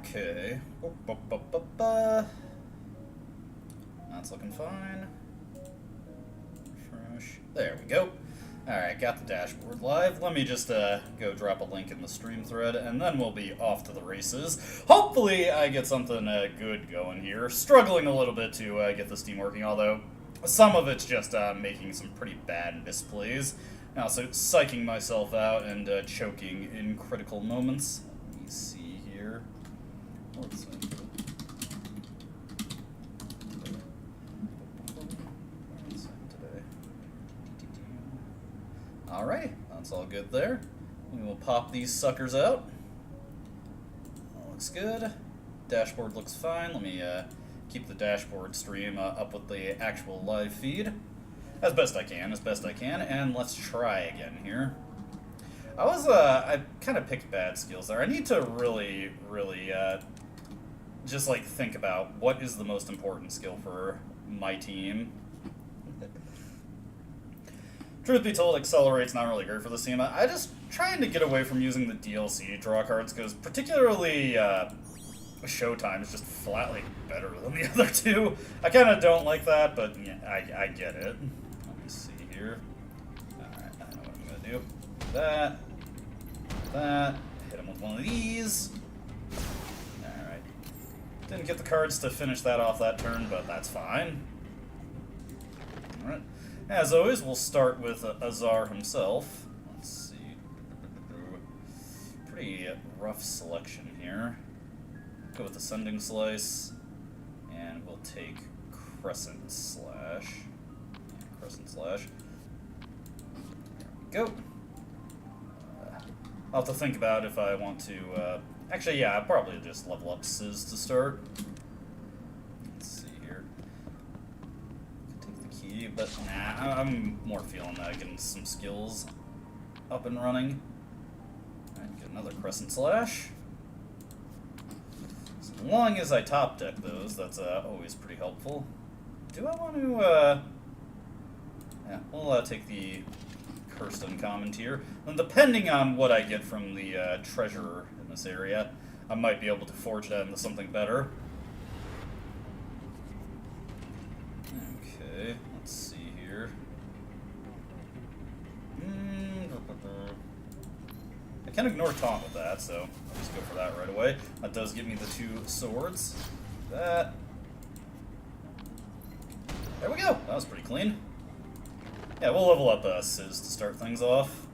Okay. That's looking fine. Refresh. There we go. Alright, got the dashboard live. Let me just go drop a link in the stream thread, and then we'll be off to the races. Hopefully I get something good going here. Struggling a little bit to get this team working, although some of it's just making some pretty bad misplays. And also psyching myself out and choking in critical moments. Let me see here. What's that? Alright, that's all good there. We will pop these suckers out. That looks good. Dashboard looks fine. Let me keep the dashboard stream up with the actual live feed. As best I can, and let's try again here. I kind of picked bad skills there. I need to really just like think about what is the most important skill for my team. Truth be told, Accelerate's not really great for this team. I just trying to get away from using the DLC draw cards, because particularly Showtime is just flatly better than the other two. I kind of don't like that, but yeah, I get it. Let me see here. Alright, I know what I'm going to do. That. Hit him with one of these. Alright. Didn't get the cards to finish that off that turn, but that's fine. Alright. As always, we'll start with Azar himself. Let's see. Pretty rough selection here. Go with Ascending Slice, and we'll take Crescent Slash. Yeah, Crescent Slash. There we go. I'll have to think about if I want to... actually, yeah, I'll probably just level up Sizz to start. But nah, I'm more feeling getting some skills up and running. Alright, get another Crescent Slash. As long as I top deck those, that's always pretty helpful. Do I want to, yeah, we'll take the Cursed Uncommon tier. And depending on what I get from the treasure in this area, I might be able to forge that into something better. Okay. Let's see here. I can ignore Taunt with that, so I'll just go for that right away. That does give me the 2 swords. That. There we go. That was pretty clean. Yeah, we'll level up Sizz to start things off.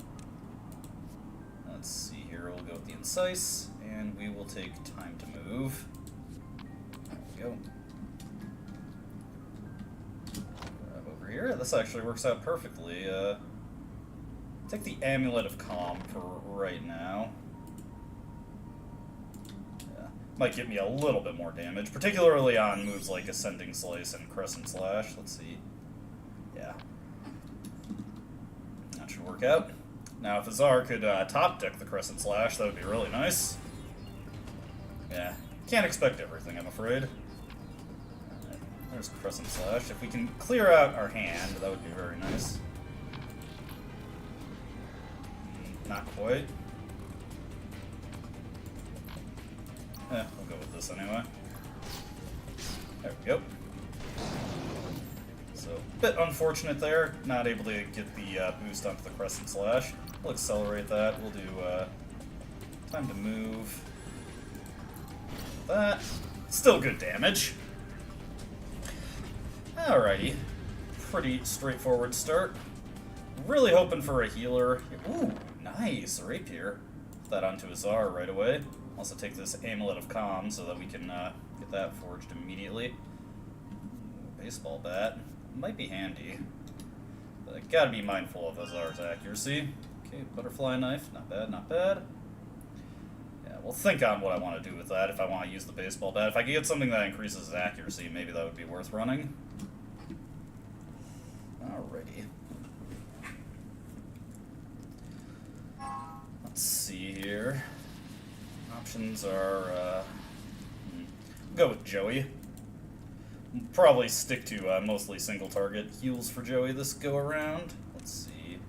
Let's see here. We'll go with the Incise, and we will take Time to Move. There we go. Here. This actually works out perfectly. Take the Amulet of Calm for right now. Yeah. Might get me a little bit more damage, particularly on moves like Ascending Slice and Crescent Slash. Let's see. Yeah. That should work out. Now, if Azar could top deck the Crescent Slash, that would be really nice. Yeah. Can't expect everything, I'm afraid. There's Crescent Slash. If we can clear out our hand, that would be very nice. Not quite. We'll go with this anyway. There we go. So, a bit unfortunate there. Not able to get the boost onto the Crescent Slash. We'll accelerate that. We'll do Time to Move. That. Still good damage. Alrighty. Pretty straightforward start. Really hoping for a healer. Ooh, nice. Rapier. Put that onto Azar right away. Also take this Amulet of Calm so that we can get that forged immediately. Baseball bat. Might be handy. But I gotta be mindful of Azar's accuracy. Okay, Butterfly Knife. Not bad, not bad. Yeah, we'll think on what I want to do with that if I want to use the baseball bat. If I can get something that increases his accuracy, maybe that would be worth running. Alrighty. Let's see here. Options are, go with Joey. Probably stick to mostly single target heals for Joey this go around. Let's see.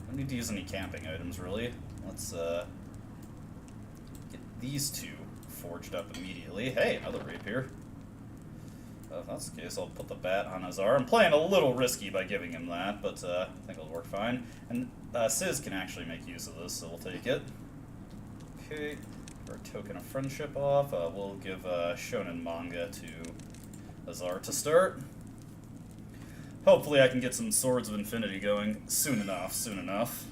Don't need to use any camping items really. Let's get these two forged up immediately. Hey, another rapier. If that's the case, I'll put the bat on Azar. I'm playing a little risky by giving him that, but I think it'll work fine. And Sizz can actually make use of this, so we'll take it. Okay, our token of friendship off. We'll give Shonen Manga to Azar to start. Hopefully I can get some Swords of Infinity going soon enough.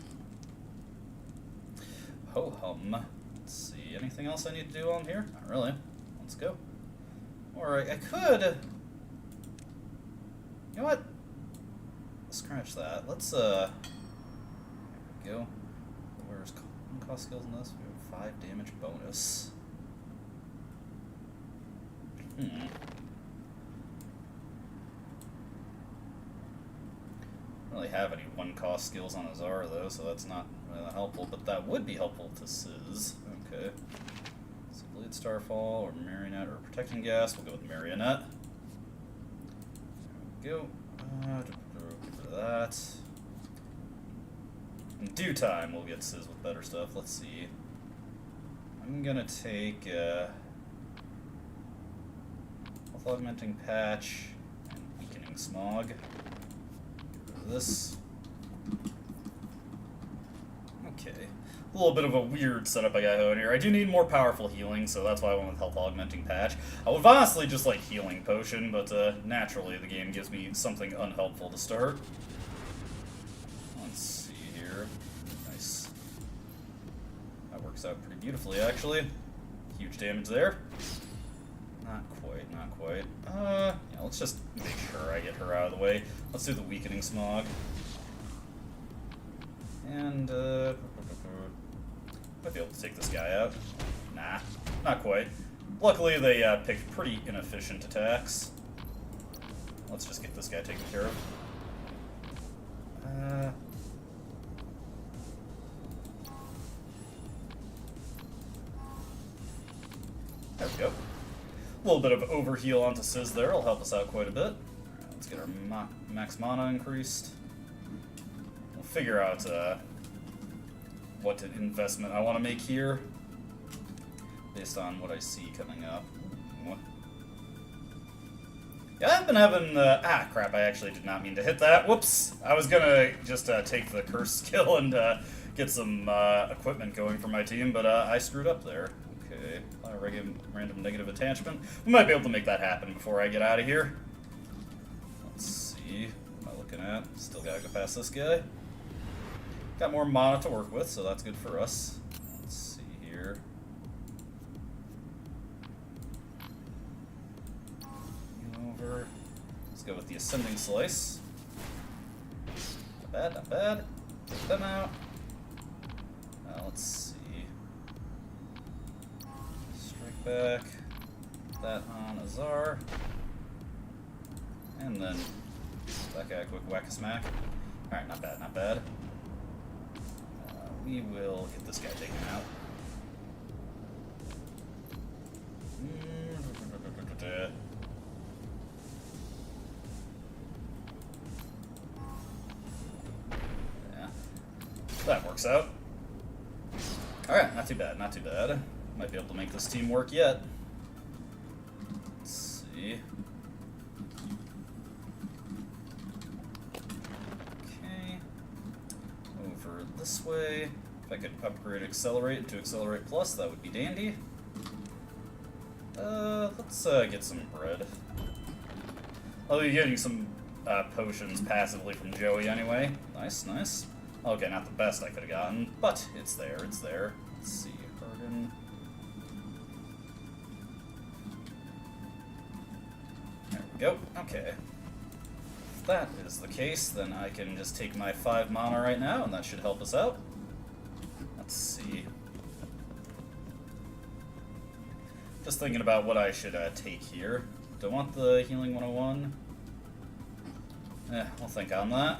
Ho-hum. Let's see, anything else I need to do on here? Not really. Let's go. Or I could... You know what? Scratch that. Let's, there we go. Where's cost skills in this? We have 5 damage bonus. Don't really have any 1-cost skills on Azar, though, so that's not really that helpful, but that would be helpful to Sizz. Okay. So Bleed Starfall, or Marionette, or Protecting Gas. We'll go with Marionette. There we go. Get rid of that. In due time, we'll get Sizz with better stuff. Let's see. I'm gonna take Health Augmenting Patch and Weakening Smog. Get rid of this. Okay. A little bit of a weird setup I got going here. I do need more powerful healing, so that's why I went with Health Augmenting Patch. I would honestly just like Healing Potion, but naturally the game gives me something unhelpful to start. Let's see here. Nice. That works out pretty beautifully, actually. Huge damage there. Not quite, not quite. Yeah, let's just make sure I get her out of the way. Let's do the Weakening Smog. And, might be able to take this guy out. Nah, not quite. Luckily, they picked pretty inefficient attacks. Let's just get this guy taken care of. There we go. A little bit of overheal onto Sizz there will help us out quite a bit. Alright, let's get our max mana increased. We'll figure out what investment I want to make here based on what I see coming up. Yeah, I've been having crap, I actually did not mean to hit that. Whoops! I was gonna just take the curse skill and get some equipment going for my team, but I screwed up there. Okay, random negative attachment. We might be able to make that happen before I get out of here. Let's see, what am I looking at? Still gotta go past this guy. Got more mana to work with, so that's good for us. Let's see here. Over. Let's go with the Ascending Slice. Not bad, not bad. Take them out. Let's see. Strike back. Put that on Azar. And then that guy a quick whack-a-smack. Alright, not bad, not bad. We will get this guy taken out. Yeah, that works out. Alright, not too bad, not too bad. Might be able to make this team work yet. Let's see. This way. If I could upgrade Accelerate to Accelerate Plus, that would be dandy. Let's get some bread. I'll be getting some potions passively from Joey anyway. Nice, nice. Okay, not the best I could have gotten, but it's there, it's there. Let's see, Harden. There we go, okay. If that is the case, then I can just take my 5 mana right now, and that should help us out. Let's see. Just thinking about what I should take here. Do I want the Healing 101? We'll think on that.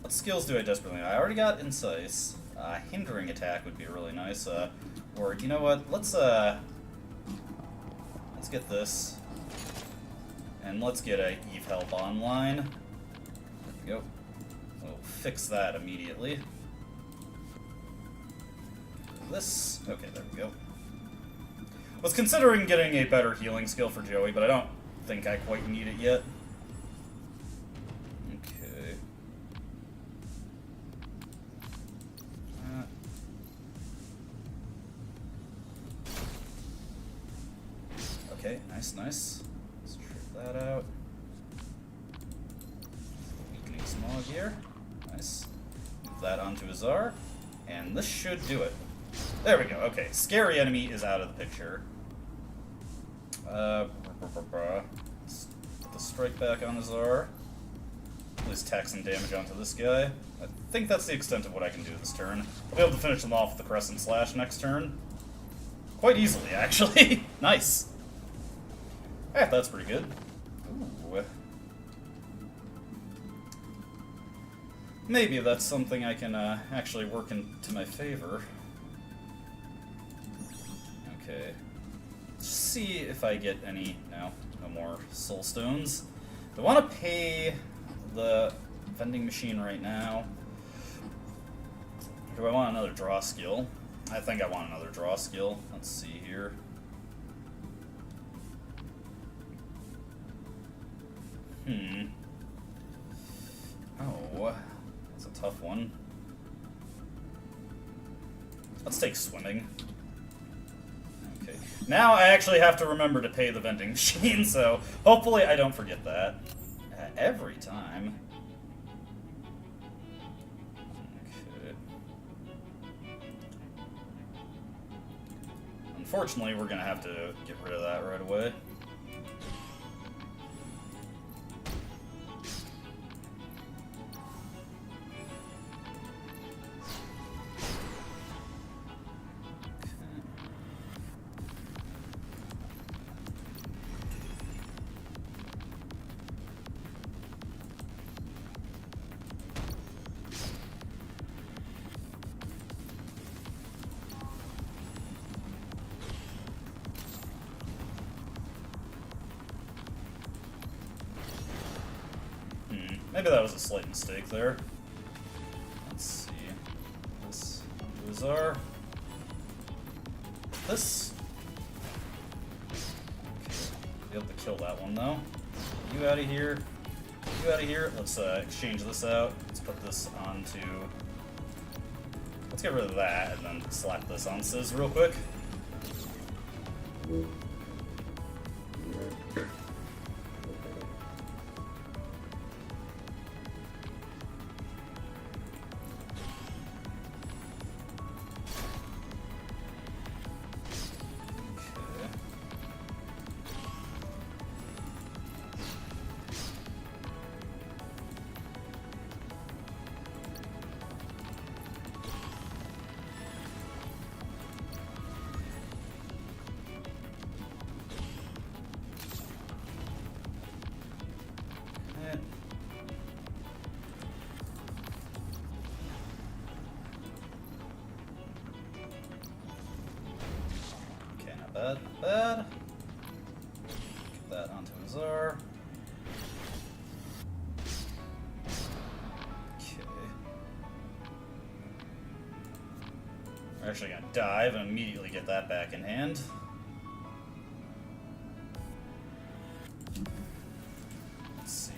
What skills do I desperately need? I already got Incise. Hindering Attack would be really nice. Or, you know what? Let's get this. And let's get a Eve Help online. There we go. We'll fix that immediately. This. Okay, there we go. Was considering getting a better healing skill for Joey, but I don't think I quite need it yet. Okay. Okay, nice, nice. Let's trip that out. Weakening smog here. Nice. Move that onto Azar. And this should do it. There we go. Okay, scary enemy is out of the picture. Let's put the strike back on Azar. At least tack some damage onto this guy. I think that's the extent of what I can do this turn. I'll be able to finish them off with the Crescent Slash next turn. Quite easily, actually. Nice. Alright, that's pretty good. Ooh. Maybe that's something I can actually work into my favor. Okay. Let's see if I get any... No more soul stones. Do I want to pay the vending machine right now? Or do I want another draw skill? I think I want another draw skill. Let's see here. Oh, that's a tough one. Let's take swimming. Okay. Now I actually have to remember to pay the vending machine, so hopefully I don't forget that. Every time. Okay. Unfortunately, we're gonna have to get rid of that right away. Maybe that was a slight mistake there. Let's see. This onto Azar. This. Okay. Be able to kill that one though. You out of here. You out of here. Let's exchange this out. Let's put this onto. Let's get rid of that and then slap this on Sizz real quick. Bad. Get that onto Azar. Okay. We're actually gonna dive and immediately get that back in hand. Let's see.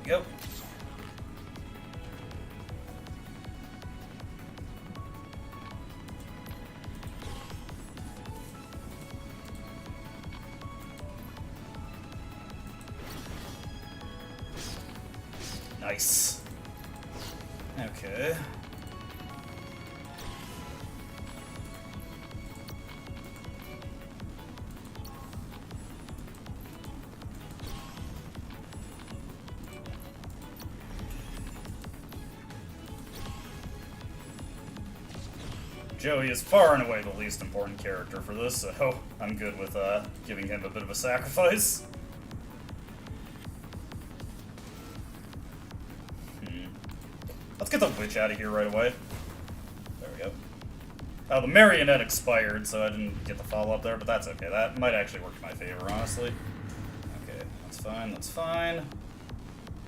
Go. Nice. Okay. Joey is far and away the least important character for this, so I'm good with giving him a bit of a sacrifice. Let's get the witch out of here right away. There we go. Oh, the marionette expired, so I didn't get the follow-up there, but that's okay. That might actually work in my favor, honestly. Okay, that's fine, that's fine.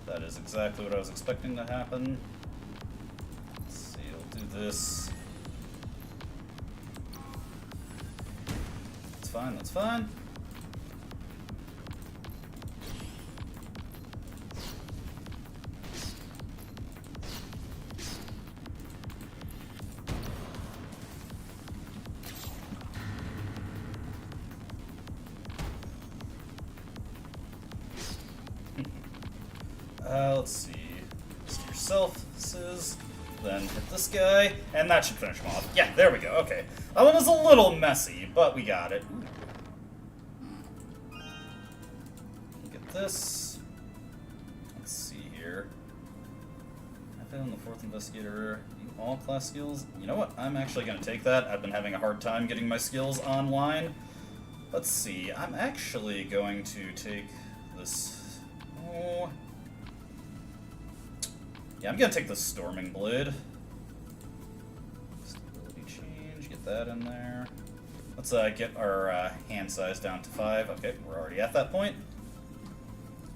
That is exactly what I was expecting to happen. Let's see, I'll do this. That's fine, that's fine. Let's see. Just yourself, Sizz. Then hit this guy, and that should finish him off. Yeah, there we go. Okay. That one was a little messy, but we got it. Get this. Let's see here. I found the fourth investigator. All class skills. You know what? I'm actually going to take that. I've been having a hard time getting my skills online. Let's see. I'm actually going to take this. Oh. Yeah, I'm gonna take the Storming Blade. Stability change, get that in there. Let's get our hand size down to 5. Okay, we're already at that point.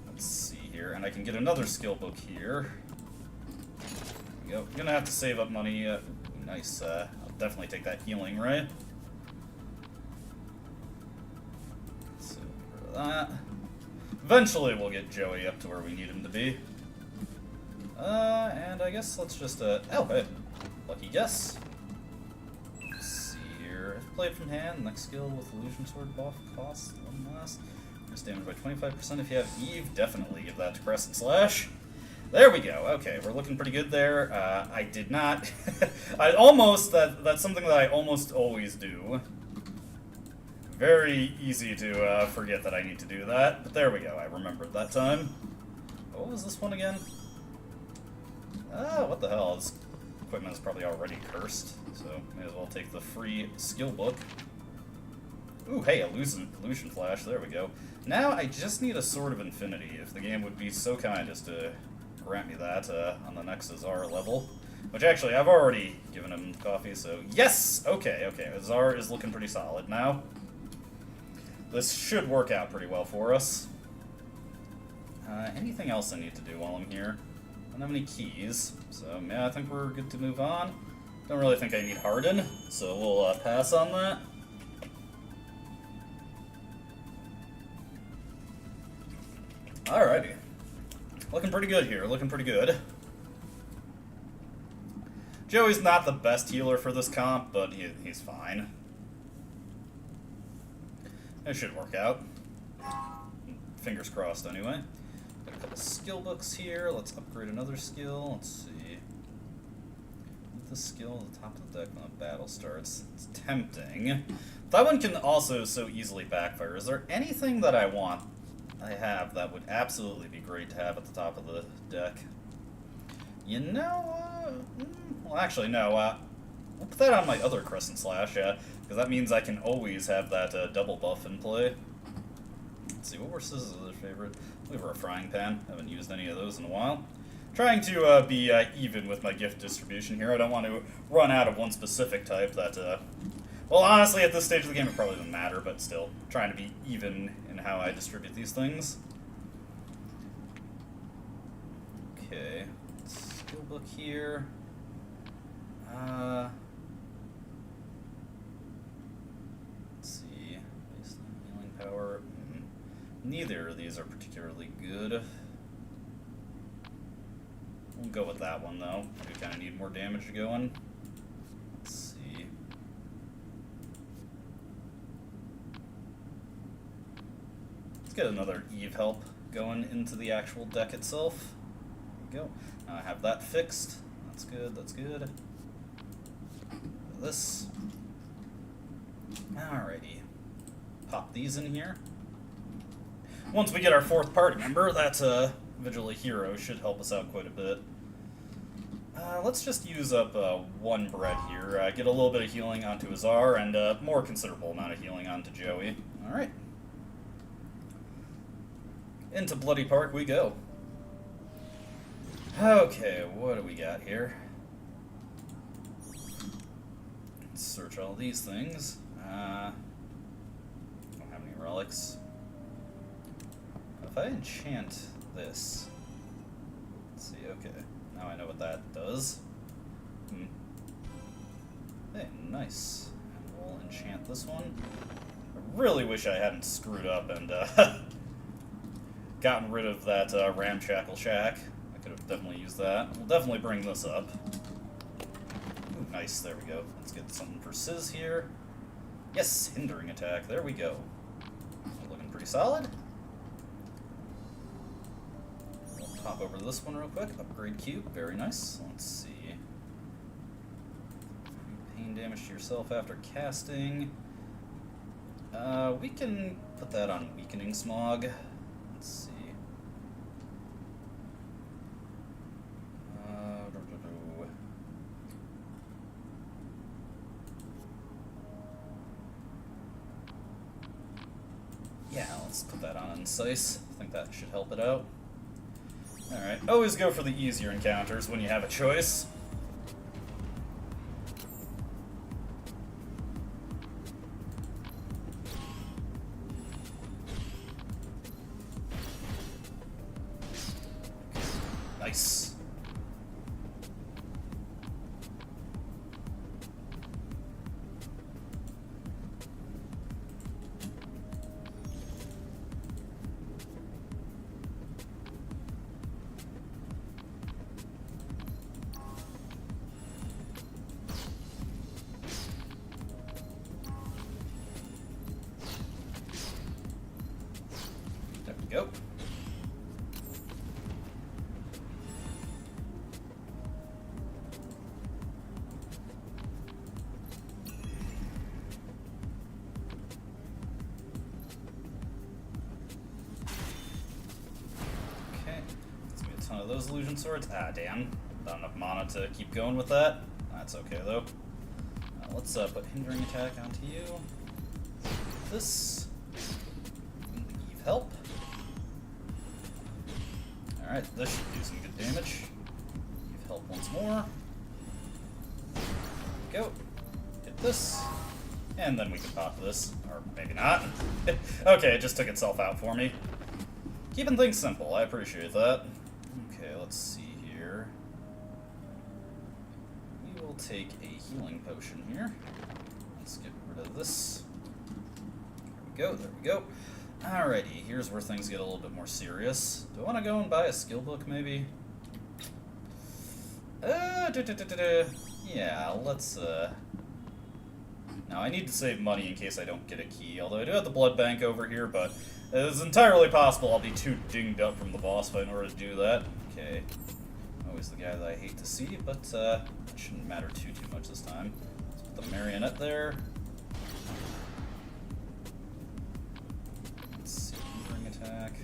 Let's see here, and I can get another skill book here. There we go. I'm gonna have to save up money. Nice. I'll definitely take that healing, right? So for that. Eventually we'll get Joey up to where we need him to be. And I guess let's just, oh, hey, lucky guess. Let's see here. If played from hand, next skill with Illusion Sword buff costs 1 less. Increase damage by 25% if you have Eve. Definitely give that to Crescent Slash. There we go. Okay, we're looking pretty good there. I did not, that's something that I almost always do. Very easy to forget that I need to do that, but there we go. I remembered that time. What was this one again? What the hell? This equipment is probably already cursed, so may as well take the free skill book. Ooh, hey, illusion flash, there we go. Now I just need a Sword of Infinity, if the game would be so kind as to grant me that on the next Azar level. Which actually, I've already given him coffee, so yes! Okay, Azar is looking pretty solid now. This should work out pretty well for us. Anything else I need to do while I'm here? I don't have any keys, so yeah, I think we're good to move on. Don't really think I need Harden, so we'll pass on that. Alrighty. Looking pretty good here, looking pretty good. Joey's not the best healer for this comp, but he's fine. It should work out. Fingers crossed, anyway. Got a couple skill books here. Let's upgrade another skill. Let's see. Put the skill at the top of the deck when the battle starts. It's tempting. That one can also so easily backfire. Is there anything that I have that would absolutely be great to have at the top of the deck? You know, well, actually, no. We'll put that on my other Crescent Slash, yeah, because that means I can always have that double buff in play. Let's see, what were Sizz's other favorite? We were a frying pan. Haven't used any of those in a while. Trying to be even with my gift distribution here. I don't want to run out of one specific type that, well, honestly, at this stage of the game, it probably doesn't matter, but still, trying to be even in how I distribute these things. Okay, skill book here. Let's see, baseline healing power. Neither of these are particularly good. We'll go with that one, though. We kind of need more damage to go in. Let's see. Let's get another Eve help going into the actual deck itself. There we go. Now I have that fixed. That's good, that's good. This. Alrighty. Pop these in here. Once we get our fourth party member, that Vigil Hero should help us out quite a bit. Let's just use up one bread here. Get a little bit of healing onto Azar, and a more considerable amount of healing onto Joey. Alright. Into Bloody Park we go. Okay, what do we got here? Let's search all these things. Don't have any relics. If I enchant this... Let's see, okay. Now I know what that does. Hey, nice. And we'll enchant this one. I really wish I hadn't screwed up and gotten rid of that ramshackle shack. I could have definitely used that. We'll definitely bring this up. Ooh, nice, there we go. Let's get something for Sizz here. Yes, hindering attack, there we go. Looking pretty solid. We'll pop over to this one real quick. Upgrade cube, very nice. Let's see. Pain damage to yourself after casting. We can put that on weakening smog. Let's see. Yeah, let's put that on Incise. I think that should help it out. Alright, always go for the easier encounters when you have a choice. Nice. There we go. Ton of those illusion swords. Ah, damn. Not enough mana to keep going with that. That's okay, though. Let's put hindering attack onto you. This. Eve help. Alright, this should do some good damage. Eve help once more. Go. Hit this. And then we can pop this. Or maybe not. Okay, it just took itself out for me. Keeping things simple, I appreciate that. Okay, let's see here. We will take a healing potion here. Let's get rid of this. There we go, there we go. Alrighty, here's where things get a little bit more serious. Do I want to go and buy a skill book, maybe? Yeah, let's, Now, I need to save money in case I don't get a key, although I do have the blood bank over here, but it's entirely possible I'll be too dinged up from the boss fight in order to do that. Okay. Always the guy that I hate to see, but it shouldn't matter too much this time. Let's put the marionette there. Let's see, ring attack.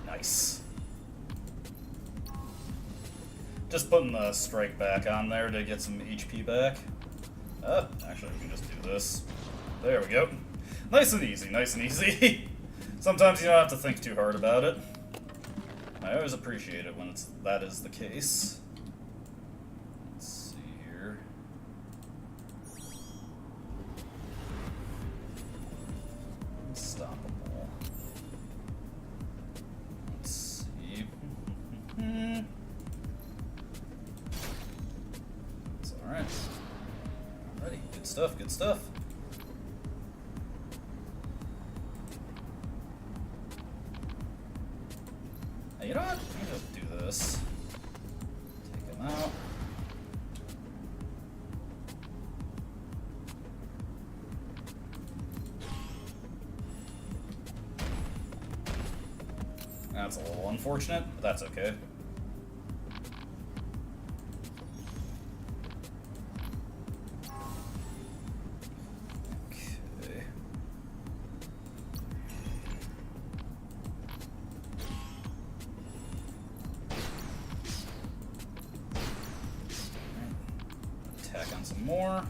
Nice. Just putting the strike back on there to get some HP back. Actually, we can just do this. There we go. Nice and easy, nice and easy. Sometimes you don't have to think too hard about it. I always appreciate it when that is the case. Let's see here. Unstoppable. Let's see. It's alright. Alrighty, good stuff, good stuff. Hey, you know what? Let me just do this. Take him out. That's a little unfortunate, but that's okay. Okay. Attack on some more.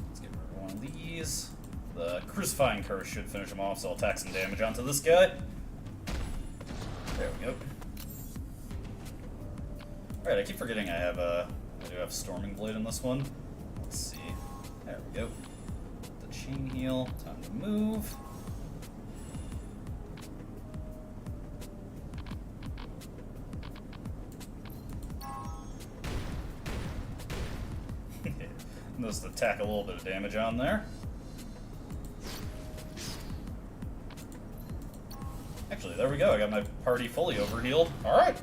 Let's get rid of one of these. The Crucifying Curse should finish him off, so I'll tack some damage onto this guy. There we go. Alright, I keep forgetting I do have Storming Blade in this one. Let's see. There we go. The chain heal. Time to move. Just to tack a little bit of damage on there. Actually, there we go. I got my party fully overhealed. Alright.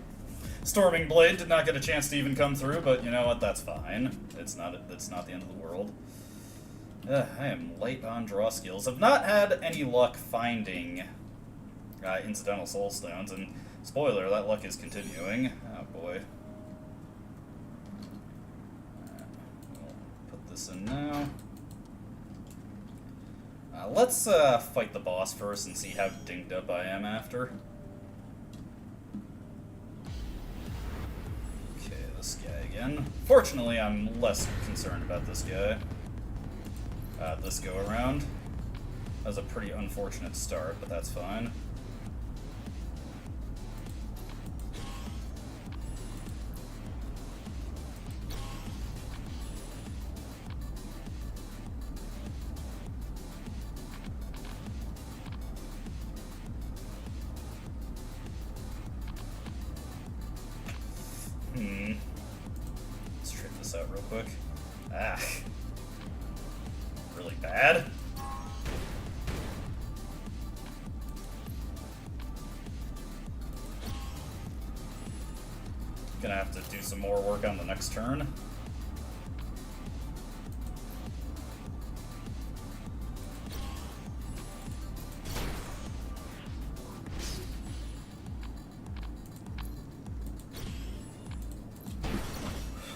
Storming Blade did not get a chance to even come through, but you know what? That's fine. It's not the end of the world. I am light on draw skills. I've not had any luck finding incidental soul stones, and spoiler, that luck is continuing. Oh boy. We'll put this in now. Let's fight the boss first and see how dinged up I am after. Okay, this guy again. Fortunately, I'm less concerned about this guy. This go around. That was a pretty unfortunate start, but that's fine. Let's try this out real quick. Ah. Really bad. Gonna have to do some more work on the next turn.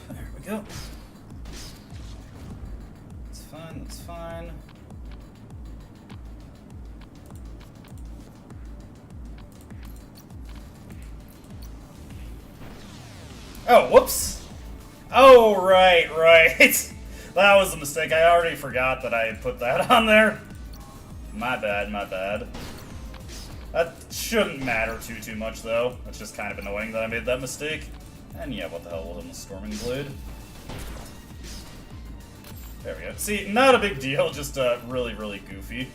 There we go. It's fine, it's fine. Oh, whoops! Oh, right. That was a mistake. I already forgot that I had put that on there. My bad. That shouldn't matter too much, though. It's just kind of annoying that I made that mistake. And yeah, what the hell was in the Storming Blade? There we go. See, not a big deal, just really goofy.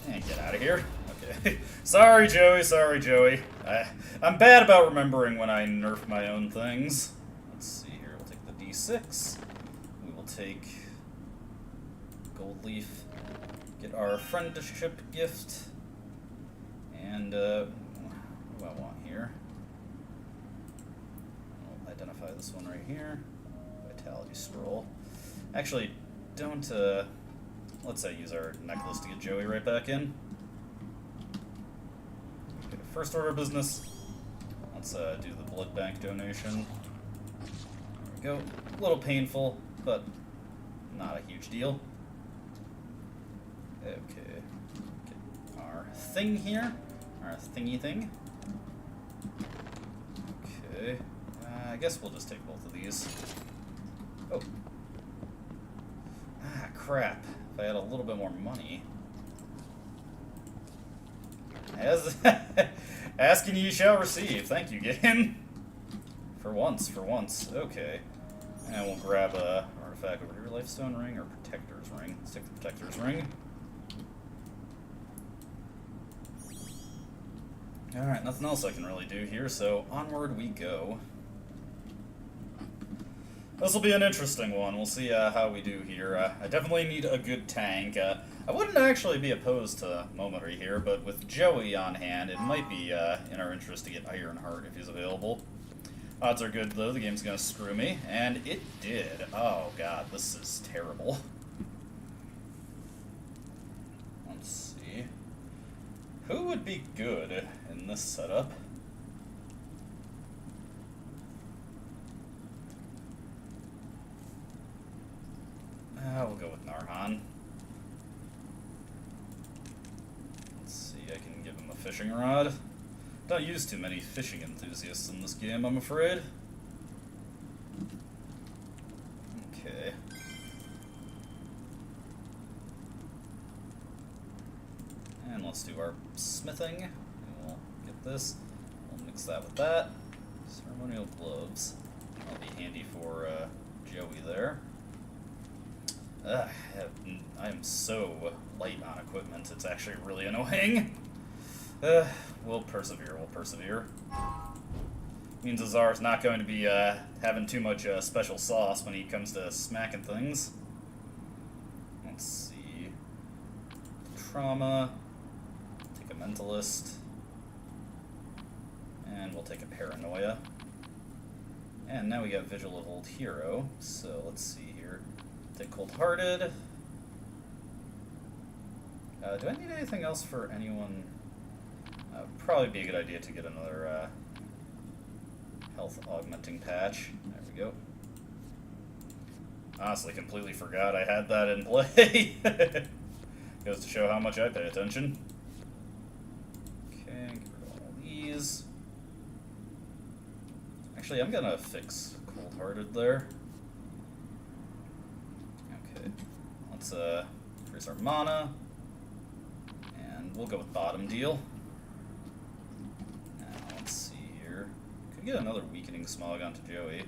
And get out of here. Okay. Sorry, Joey. I'm bad about remembering when I nerf my own things. Let's see here. We'll take the D6. We will take Gold Leaf. Get our friendship gift. And, what do I want here? I'll identify this one right here. Vitality Scroll. Actually, don't, let's use our necklace to get Joey right back in. Okay, first order of business. Let's do the blood bank donation. There we go. A little painful, but not a huge deal. Okay. Get our thing here. Our thingy thing. Okay. I guess we'll just take both of these. Oh. Ah, crap. If I had a little bit more money. As asking you shall receive. Thank you, game. For once. Okay. And we'll grab a artifact over here. Lifestone ring or Protector's ring. Let's take the Protector's ring. Alright, nothing else I can really do here, so onward we go. This will be an interesting one. We'll see how we do here. I definitely need a good tank. I wouldn't actually be opposed to Momentary here, but with Joey on hand, it might be in our interest to get Ironheart if he's available. Odds are good, though. The game's going to screw me, and it did. Oh, God, this is terrible. Let's see. Who would be good in this setup? We'll go with Narhan. Let's see, I can give him a fishing rod. Don't use too many fishing enthusiasts in this game, I'm afraid. Okay. And let's do our smithing. We'll get this. We'll mix that with that. Ceremonial gloves. That'll be handy for Joey there. I am so light on equipment, it's actually really annoying. We'll persevere, we'll persevere. Means Azar's not going to be having too much special sauce when he comes to smacking things. Let's see. Trauma. Take a mentalist. And we'll take a paranoia. And now we got Vigil of Old Hero, so let's see here. Take Cold-Hearted. Do I need anything else for anyone? Probably be a good idea to get another health augmenting patch. There we go. Honestly, completely forgot I had that in play. Goes to show how much I pay attention. Okay, get rid of all these. Actually, I'm gonna fix Cold-Hearted there. Okay, let's increase our mana. And we'll go with bottom deal. Now, let's see here. Could get another weakening smog onto Joey.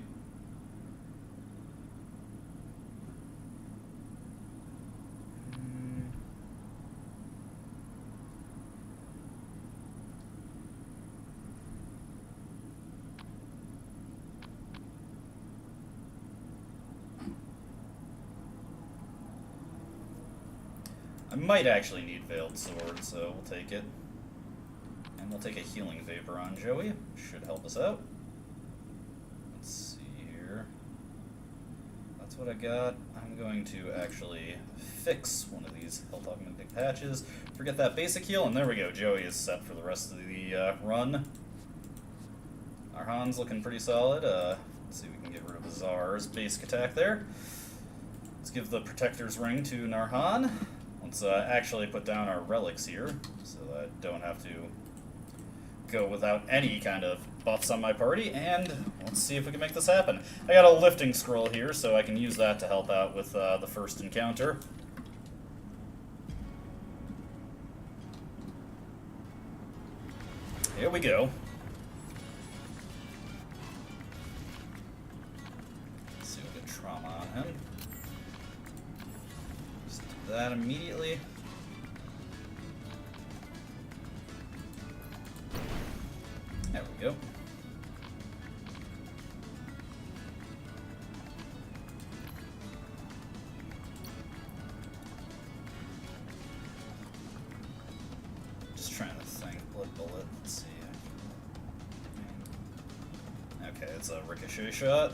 I might actually need Veiled Sword, so we'll take it. And we'll take a Healing Vapor on Joey. Should help us out. Let's see here. That's what I got. I'm going to actually fix one of these health augmenting patches. Forget that basic heal, and there we go. Joey is set for the rest of the run. Our Han's looking pretty solid. Let's see if we can get rid of Azar's basic attack there. Let's give the Protector's Ring to Narhan. Let's actually put down our relics here, so that I don't have to go without any kind of buffs on my party, and let's see if we can make this happen. I got a lifting scroll here, so I can use that to help out with the first encounter. Here we go. Let's see if we get trauma on him. Just do that immediately. There we go. Just trying to think. Blood bullet. Let's see. Okay, it's a ricochet shot.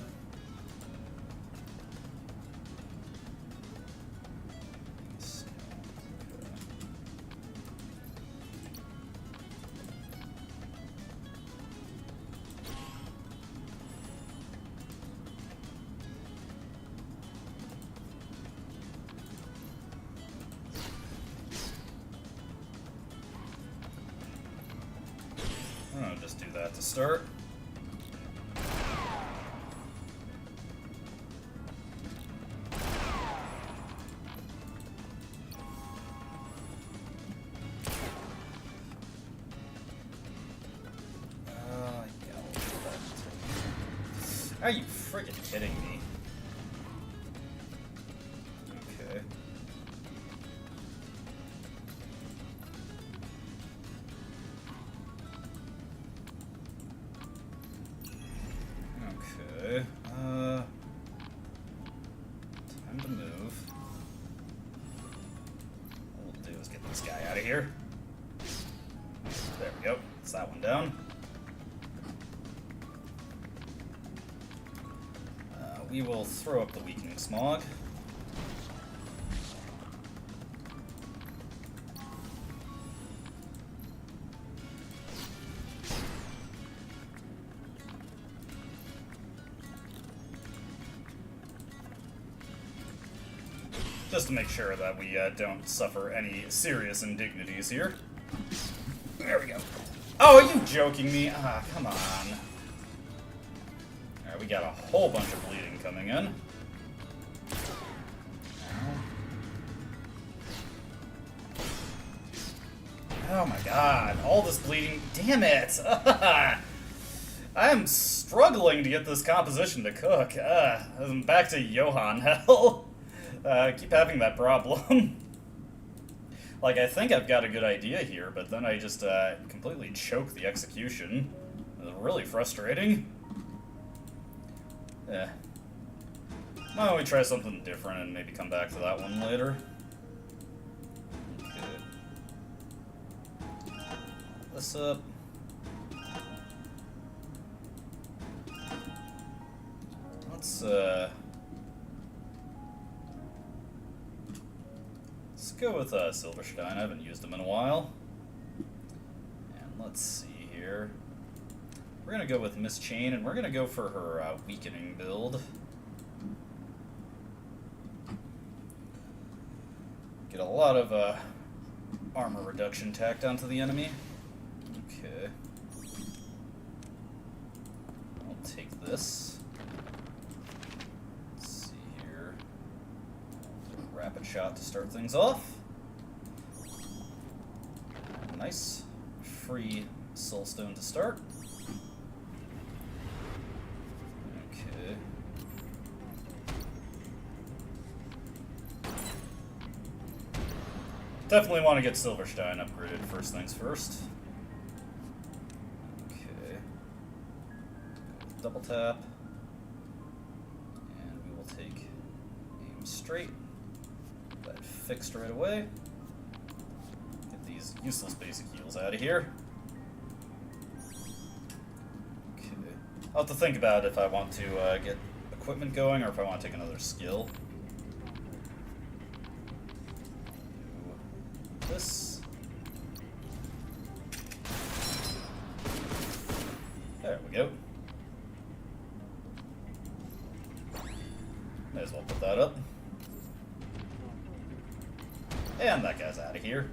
I'll just do that to start. Are you friggin' kidding me? Okay. Okay, time to move. What we'll do is get this guy out of here. There we go, that's that one down. We will throw up the weakening smog. Just to make sure that we don't suffer any serious indignities here. There we go. Oh, are you joking me? Ah, come on. Alright, we got a whole bunch of bleeding coming in. Oh my god, all this bleeding. Damn it! I am struggling to get this composition to cook. I'm back to Johann hell. I keep having that problem. Like, I think I've got a good idea here, but then I just completely choke the execution. It's really frustrating. Yeah. Why don't we try something different and maybe come back to that one later? Okay. This up. Let's go with Silverstein. I haven't used him in a while. And let's see here. We're gonna go with Miss Chain, and we're gonna go for her weakening build. Get a lot of armor reduction tacked onto the enemy. Okay. I'll take this. Let's see here. Rapid shot to start things off. Nice. Free soulstone to start. Okay. Definitely want to get Silverstein upgraded first things first. Okay. Double tap. And we will take aim straight. That fixed right away. Get these useless basic heals out of here. Okay. I'll have to think about if I want to get equipment going or if I want to take another skill. This. There we go. May as well put that up. And that guy's out of here.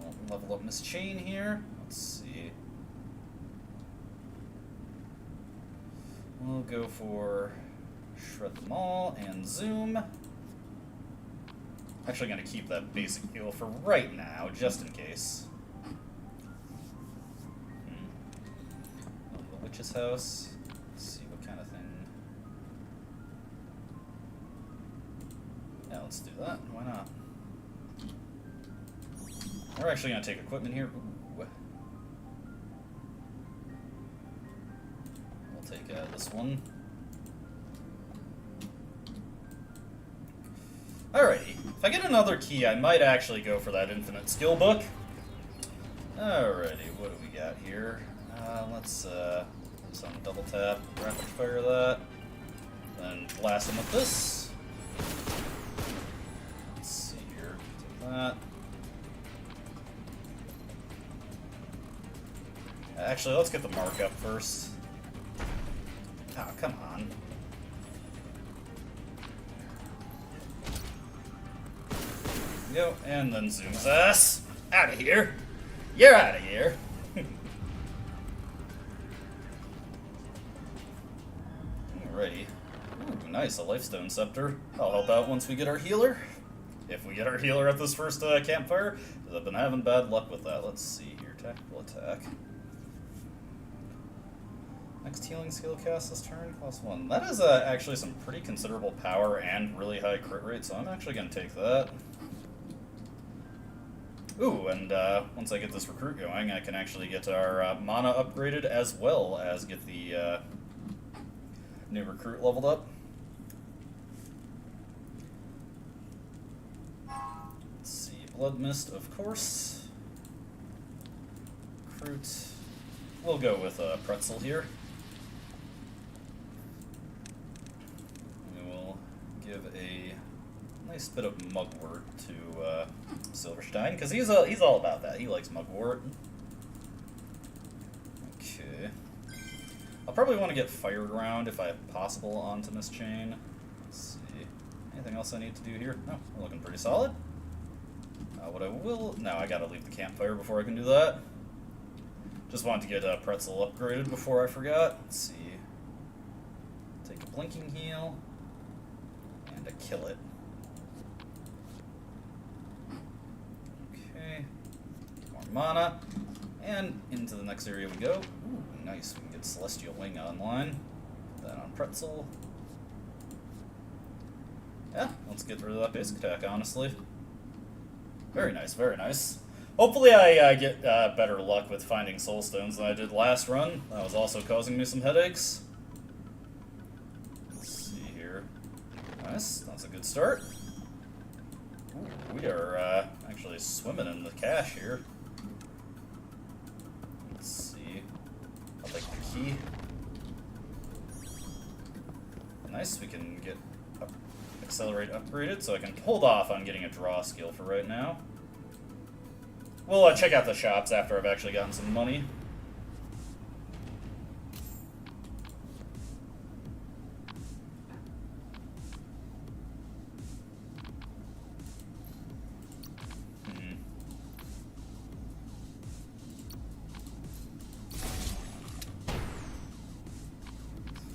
We'll level up Miss Chain here. Let's see. We'll go for Shred them all and Zoom. Actually going to keep that basic heal for right now, just in case. The Witch's House. Let's see what kind of thing. Yeah, let's do that. Why not? We're actually going to take equipment here. Ooh. We'll take this one. Alrighty. If I get another key, I might actually go for that infinite skill book. Alrighty, what do we got here? Let's some double tap, rapid fire that, then blast him with this. Let's see here, take that. Actually, let's get the mark up first. Oh, come on. Go, and then zooms us out of here. You're out of here. Alrighty. Ooh, nice, a Lifestone Scepter. I'll help out once we get our healer. If we get our healer at this first campfire, because I've been having bad luck with that. Let's see here. Tactical attack. Next healing skill cast this turn, +1. That is actually some pretty considerable power and really high crit rate, so I'm actually going to take that. Ooh, and once I get this recruit going, I can actually get our mana upgraded as well as get the new recruit leveled up. Let's see, Blood Mist, of course. Recruit. We'll go with Pretzel here. We will give a nice bit of mugwort to Silverstein, because he's all about that. He likes mugwort. Okay. I'll probably want to get Fire Ground, if I possible, onto Miss Chain. Let's see. Anything else I need to do here? No, we're looking pretty solid. What I will... No, I gotta leave the campfire before I can do that. Just wanted to get Pretzel upgraded before I forgot. Let's see. Take a Blinking Heal. And a Kill It. Okay. More mana. And into the next area we go. Ooh, nice. We can get Celestial Wing online. Put that on Pretzel. Yeah, let's get rid of that basic attack, honestly. Very nice, very nice. Hopefully I get better luck with finding soul stones than I did last run. That was also causing me some headaches. Let's see here. Nice, that's a good start. Ooh, we are actually swimming in the cash here. Let's see. I'll take the key. Nice, we can get Accelerate upgraded, so I can hold off on getting a draw skill for right now. We'll check out the shops after I've actually gotten some money.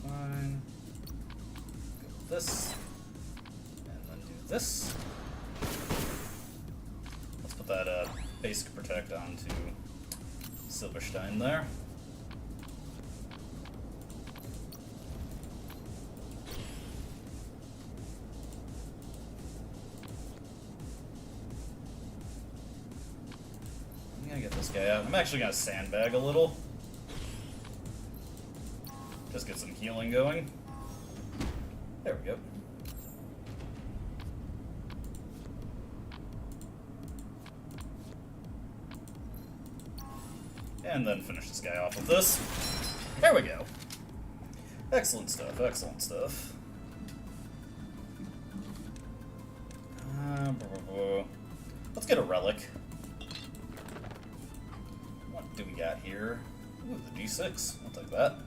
Fine. Go with this. This. Let's put that basic protect onto Silverstein there. I'm gonna get this guy out. I'm actually gonna sandbag a little. Just get some healing going. There we go. And then finish this guy off with this. There we go. Excellent stuff, excellent stuff. Let's get a relic. What do we got here? Ooh, the D6. I'll take that.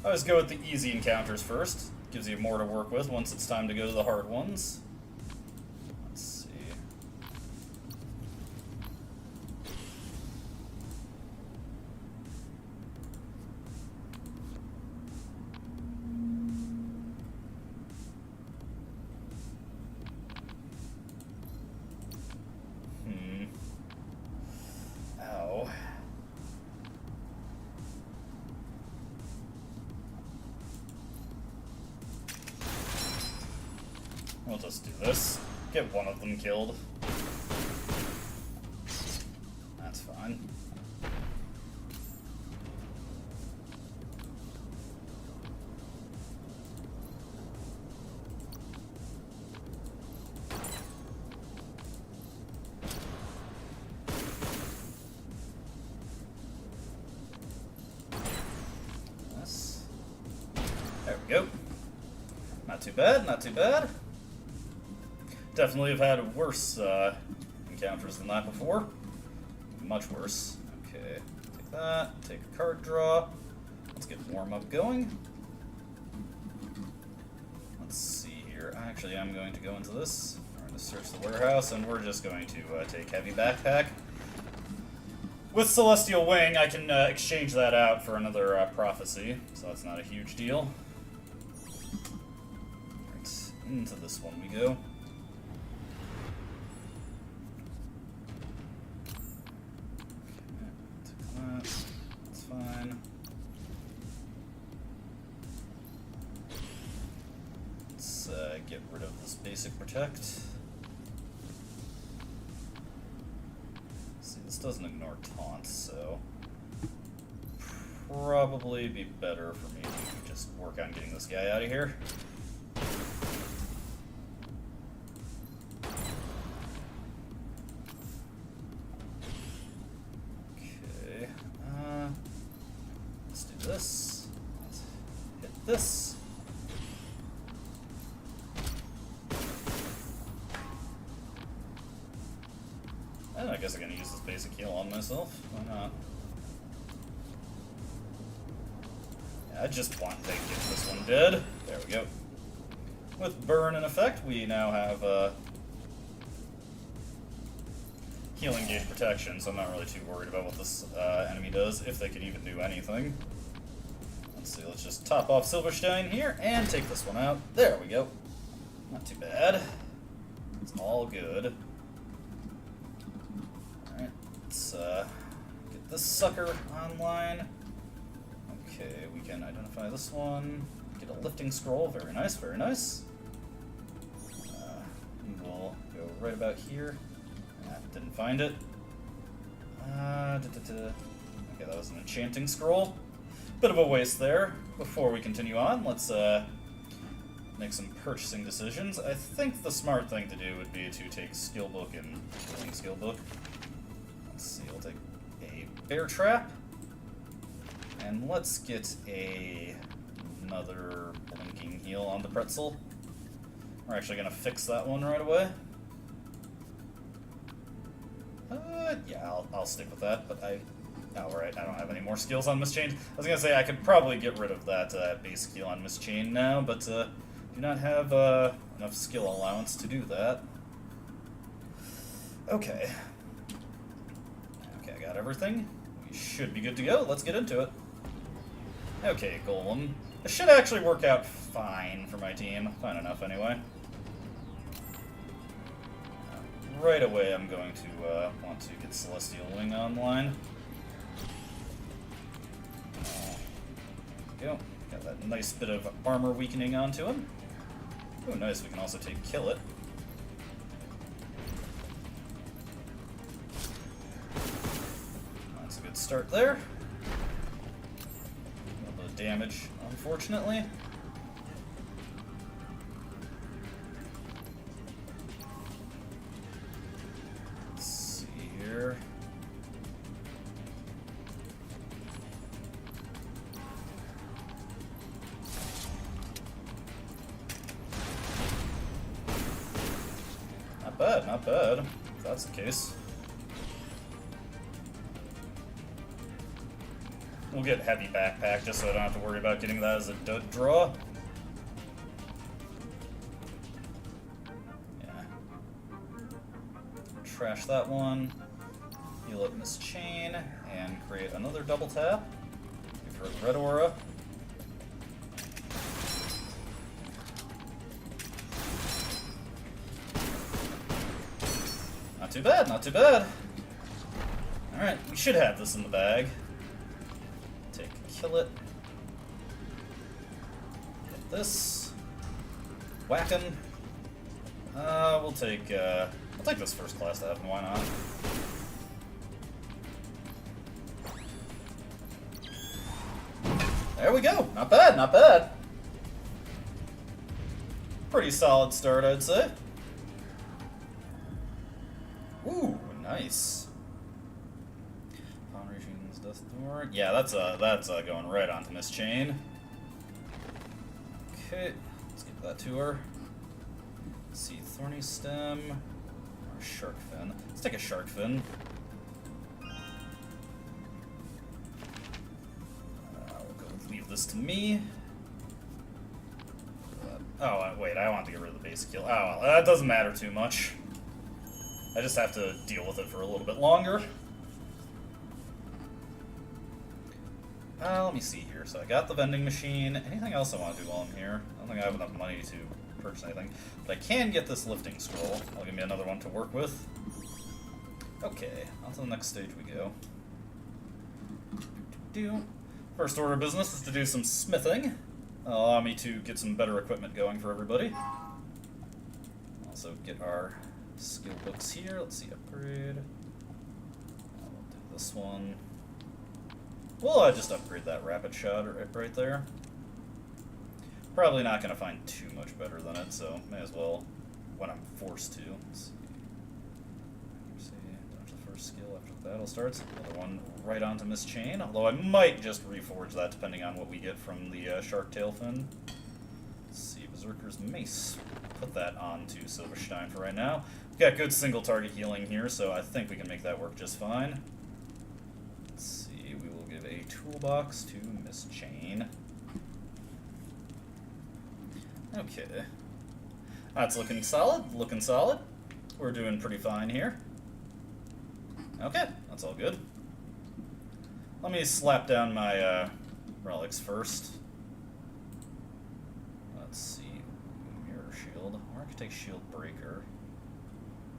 I always go with the easy encounters first. Gives you more to work with once it's time to go to the hard ones. We'll just do this. Get one of them killed. That's fine. Yes. There we go. Not too bad, not too bad. Definitely have had worse encounters than that before. Much worse. Okay, take that, take a card draw. Let's get warm-up going. Let's see here. Actually, I'm going to go into this. We're going to search the warehouse, and we're just going to take heavy backpack. With Celestial Wing, I can exchange that out for another prophecy, so that's not a huge deal. Right, into this one we go. That's fine. Let's get rid of this basic protect. See, this doesn't ignore taunts, so probably be better for me to just work on getting this guy out of here. This. Let's hit this. And I guess I'm gonna use this basic heal on myself. Why not? Yeah, I just want to get this one dead. There we go. With burn in effect, we now have healing gauge protection, so I'm not really too worried about what this enemy does, if they can even do anything. Let's see, let's just top off Silverstein here and take this one out. There we go. Not too bad. It's all good. Alright, let's get this sucker online. Okay, we can identify this one. Get a lifting scroll. Very nice, very nice. We'll go right about here. Didn't find it. Okay, that was an enchanting scroll. Bit of a waste there. Before we continue on, let's make some purchasing decisions. I think the smart thing to do would be to take skill book and healing skill book. Let's see, I'll take a bear trap. And let's get another blinking heal on the pretzel. We're actually going to fix that one right away. Yeah, I'll stick with that, but alright, I don't have any more skills on Mischained. I was going to say I could probably get rid of that base skill on Mischained now, but do not have enough skill allowance to do that. Okay. Okay, I got everything. We should be good to go. Let's get into it. Okay, Golem. This should actually work out fine for my team. Fine enough, anyway. Right away, I'm going to want to get Celestial Wing online. There we go. Got that nice bit of armor weakening onto him. Oh, nice. We can also take Kill It. That's a good start there. A little bit of damage, unfortunately. Not bad, not bad, if that's the case. We'll get heavy backpack just so I don't have to worry about getting that as a dud draw. Yeah. Trash that one. Heal up Miss Chain and create another double tap. Give her the red aura. Not too bad, not too bad. Alright, we should have this in the bag. Take Kill It. Get this. Whackin'. We'll take this first class to happen, why not? There we go. Not bad, not bad. Pretty solid start, I'd say. Ooh, nice. Foundation's Death Door. Yeah, that's going right onto Miss Chain. Okay, let's give that to her. Let's see, Thorny Stem or Shark Fin. Let's take a Shark Fin. Leave this to me. Oh, wait, I want to get rid of the base skill. Oh, well, that doesn't matter too much. I just have to deal with it for a little bit longer. Let me see here. So I got the vending machine. Anything else I want to do while I'm here? I don't think I have enough money to purchase anything. But I can get this lifting scroll. That'll give me another one to work with. Okay, on to the next stage we go. First order of business is to do some smithing. That'll allow me to get some better equipment going for everybody. Also get our skill books here. Let's see, upgrade. I'll do this one. Well, just upgrade that rapid shot right there. Probably not going to find too much better than it, so may as well when I'm forced to. Let's see. After the first skill, after the battle starts, another one right onto Miss Chain. Although I might just reforge that depending on what we get from the Shark Tail Fin. Let's see, Berserker's Mace. Put that onto Silverstein for right now. We've got good single target healing here, so I think we can make that work just fine. Let's see, we will give a toolbox to Miss Chain. Okay. That's looking solid, looking solid. We're doing pretty fine here. Okay, that's all good. Let me slap down my relics first. Let's see. Mirror shield. Architect shield breaker.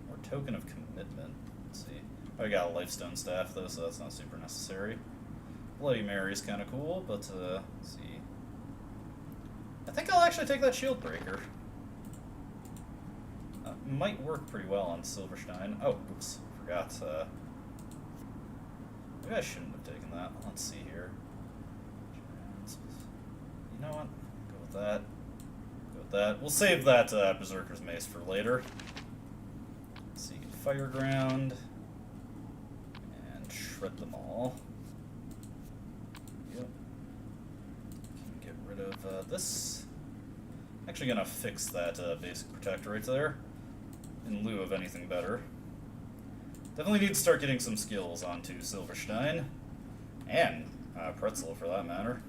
Or token of commitment. Let's see. I got a lifestone staff though, so that's not super necessary. Bloody Mary's kind of cool, but let's see. I think I'll actually take that shield breaker. Might work pretty well on Silverstein. Oh, oops, forgot. Maybe I shouldn't have taken that. Let's see here. You know what? Go with that. Go with that. We'll save that Berserker's Mace for later. Let's see, Fire Ground. And shred them all. Yep. Can get rid of this. Actually gonna fix that basic protector right there. In lieu of anything better. Definitely need to start getting some skills onto Silverstein. And Pretzel, for that matter.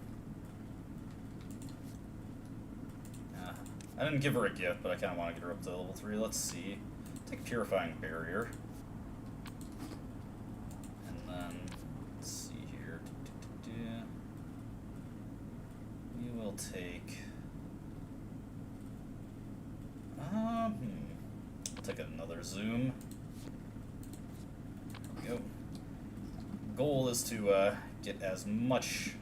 I didn't give her a gift, but I kind of want to get her up to level 3. Let's see. Take Purifying Barrier. And then, let's see here. We will take... Take another zoom. There we go. Goal is to get as much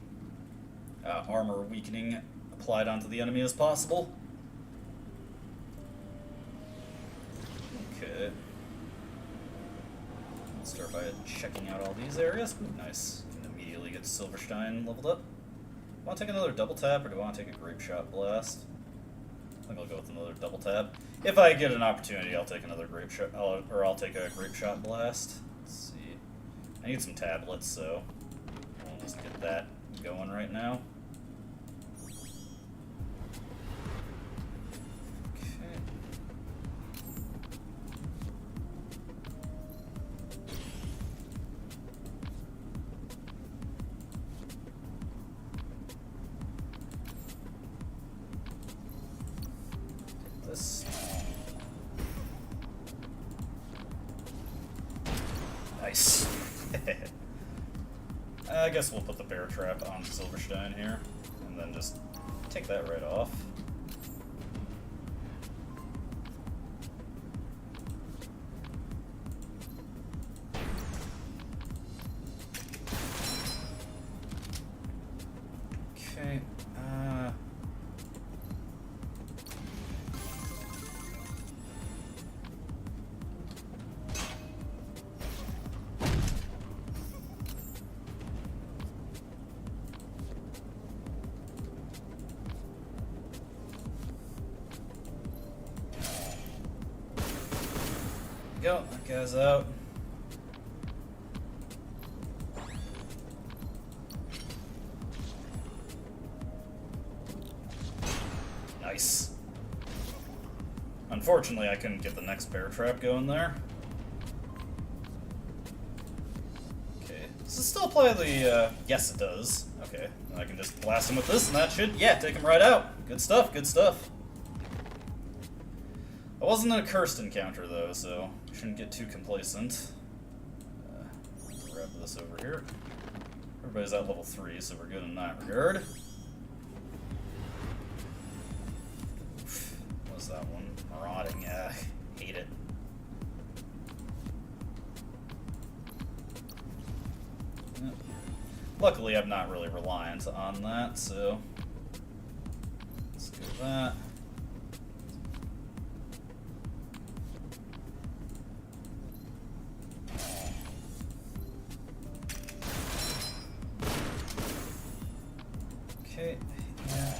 armor weakening applied onto the enemy as possible. Okay. Let's start by checking out all these areas. Ooh, nice. Can immediately get Silverstein leveled up. Want to take another double tap, or do I want to take a Grape Shot Blast? I think I'll go with another double tap. If I get an opportunity, I'll take another Grape Shot, or I'll take a Grape Shot Blast. Let's see. I need some tablets, so we'll just get that going right now. Okay. This. Nice. I guess we'll put the bear trap on Silverstein here, and then just take that right off. Okay. Go, that guy's out. Nice. Unfortunately, I couldn't get the next bear trap going there. Okay, does it still apply the, yes it does. Okay, then I can just blast him with this and that should, yeah, take him right out. Good stuff, good stuff. It wasn't a cursed encounter though, so shouldn't get too complacent. Grab this over here. Everybody's at level 3, so we're good in that regard. What was that one? Marauding, yeah, hate it. Yep. Luckily, I'm not really reliant on that, so let's do that. Okay, yeah.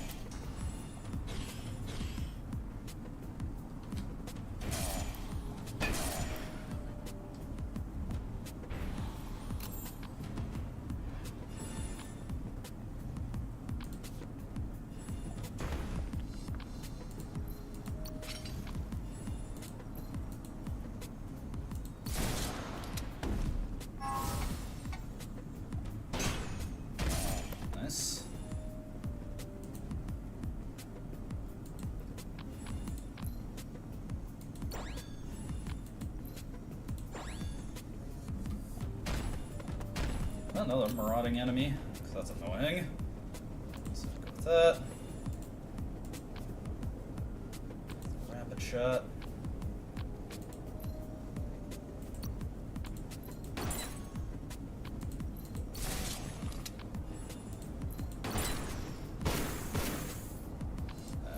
Nice. Another marauding enemy, because that's annoying. So go with that. Rapid shot.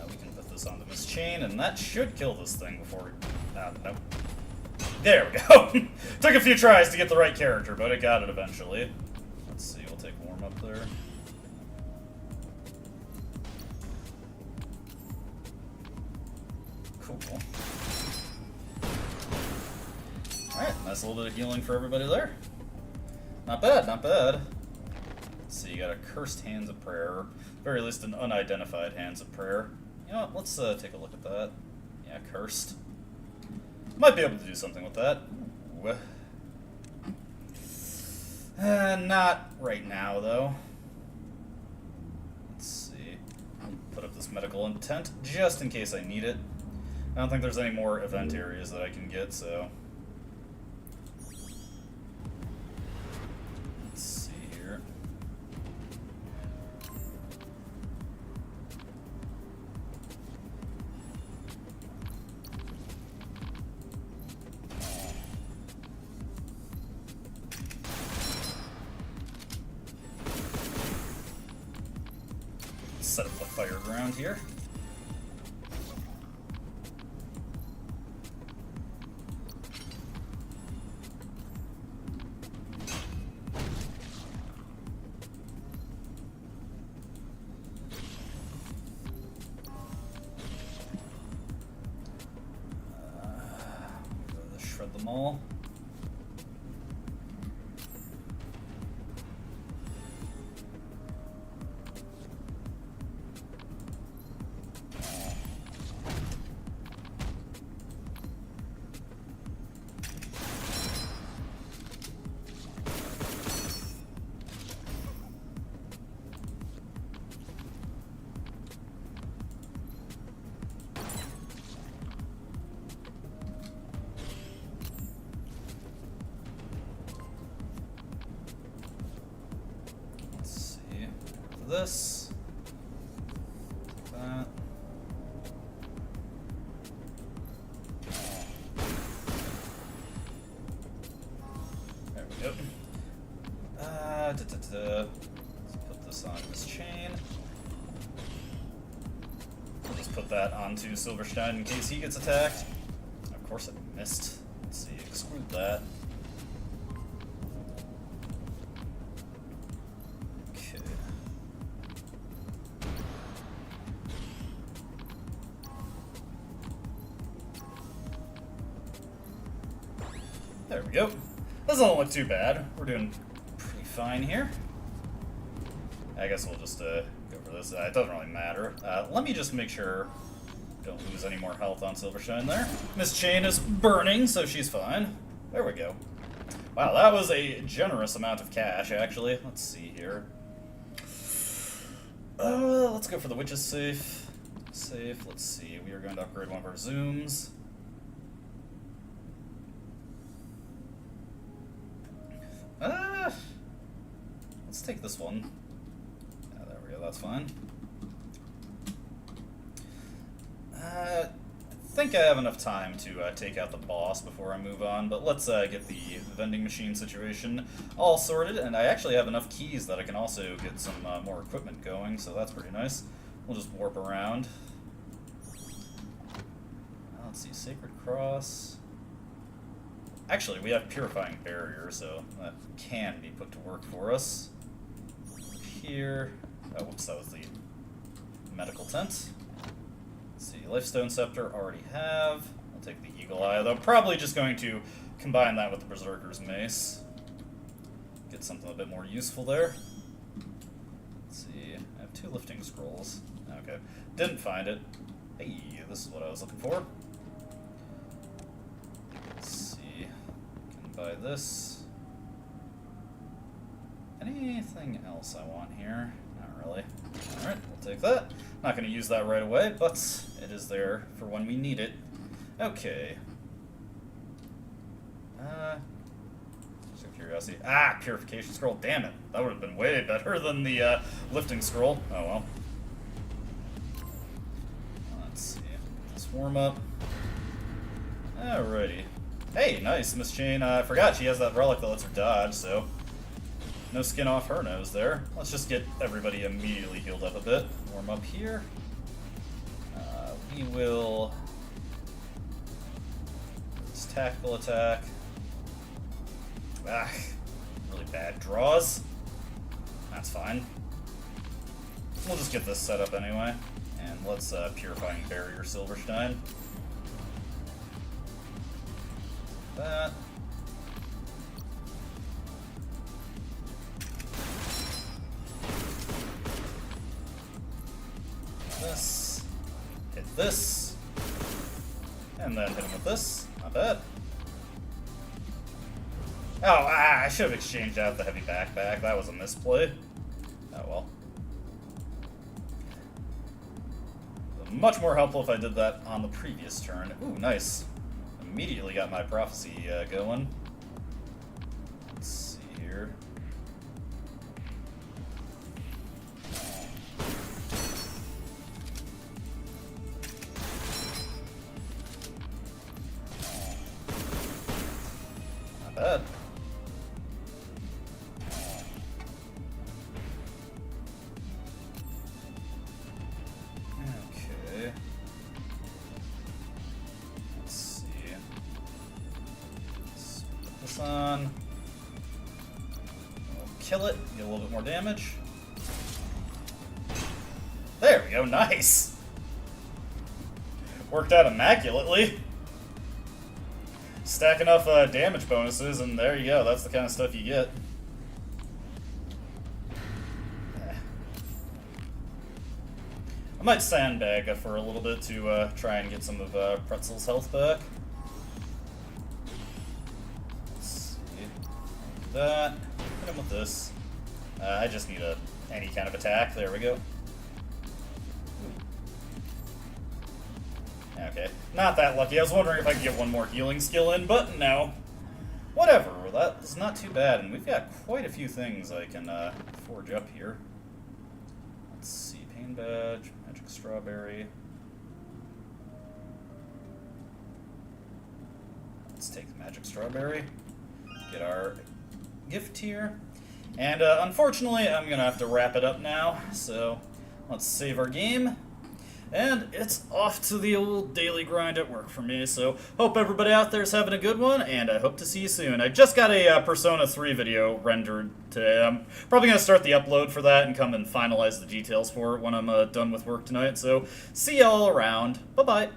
We can put this on this chain, and that should kill this thing before... nope. There we go! Took a few tries to get the right character, but it got it eventually. Let's see, we'll take warm up there. Cool. Alright, nice little bit of healing for everybody there. Not bad, not bad. Let's see, you got a cursed Hands of Prayer, or at very least an unidentified Hands of Prayer. You know what, let's take a look at that. Yeah, cursed. Might be able to do something with that. Ooh. Not right now, though. Let's see. I'll put up this medical intent just in case I need it. I don't think there's any more event areas that I can get, so... Let's see here. Set up the fire ground here. Shred them all. This, that. There we go. Let's put this on this chain. We'll just put that onto Silverstein in case he gets attacked. Of course, I missed. Let's see, exclude that. There we go. Doesn't look too bad. We're doing pretty fine here. I guess we'll just go for this. It doesn't really matter. Let me just make sure don't lose any more health on Silvershine there. Miss Chain is burning, so she's fine. There we go. Wow, that was a generous amount of cash, actually. Let's see here. Let's go for the Witch's Safe. Safe, let's see. We are going to upgrade one of our Zooms. Let's take this one. Yeah, there we go, that's fine. I think I have enough time to take out the boss before I move on, but let's get the vending machine situation all sorted, and I actually have enough keys that I can also get some more equipment going, so that's pretty nice. We'll just warp around. Let's see, Sacred Cross. Actually, we have Purifying Barrier, so that can be put to work for us. Here. Oh, whoops, that was the medical tent. Let's see, Lifestone Scepter already have. I'll take the Eagle Eye, though probably just going to combine that with the Berserker's Mace. Get something a bit more useful there. Let's see, I have 2 lifting scrolls. Okay, didn't find it. Hey, this is what I was looking for. Let's see, can buy this. Anything else I want here? Not really. Alright, we'll take that. Not going to use that right away, but it is there for when we need it. Okay. curiosity. Ah, purification scroll. Damn it. That would have been way better than the lifting scroll. Oh well. Let's see. Let's warm up. Alrighty. Hey, nice, Miss Chain. I forgot she has that relic that lets her dodge, so no skin off her nose there. Let's just get everybody immediately healed up a bit. Warm up here. We will... Let's tactical attack. Ah, really bad draws. That's fine. We'll just get this set up anyway. And let's Purifying Barrier Silverstein. That. This. Hit this. And then hit him with this. Not bad. Oh, I should have exchanged out the heavy backpack. That was a misplay. Oh well. Much more helpful if I did that on the previous turn. Ooh, nice. Immediately got my prophecy going. Let's see here. Not bad. Okay. Let's see. Let's put this on. We'll kill it, get a little bit more damage. There we go, nice! Worked out immaculately. Stack enough damage bonuses, and there you go. That's the kind of stuff you get. I might sandbag for a little bit to try and get some of Pretzel's health back. Let's see. Do that. Hit him with this. I just need any kind of attack. There we go. Okay, not that lucky. I was wondering if I could get one more healing skill in, but no. Whatever, that's not too bad, and we've got quite a few things I can forge up here. Let's see, Pain Badge, Magic Strawberry. Let's take the Magic Strawberry, get our gift here, and unfortunately I'm going to have to wrap it up now, so let's save our game. And it's off to the old daily grind at work for me, so hope everybody out there is having a good one, and I hope to see you soon. I just got a Persona 3 video rendered today. I'm probably going to start the upload for that and come and finalize the details for it when I'm done with work tonight, so see y'all around. Bye-bye.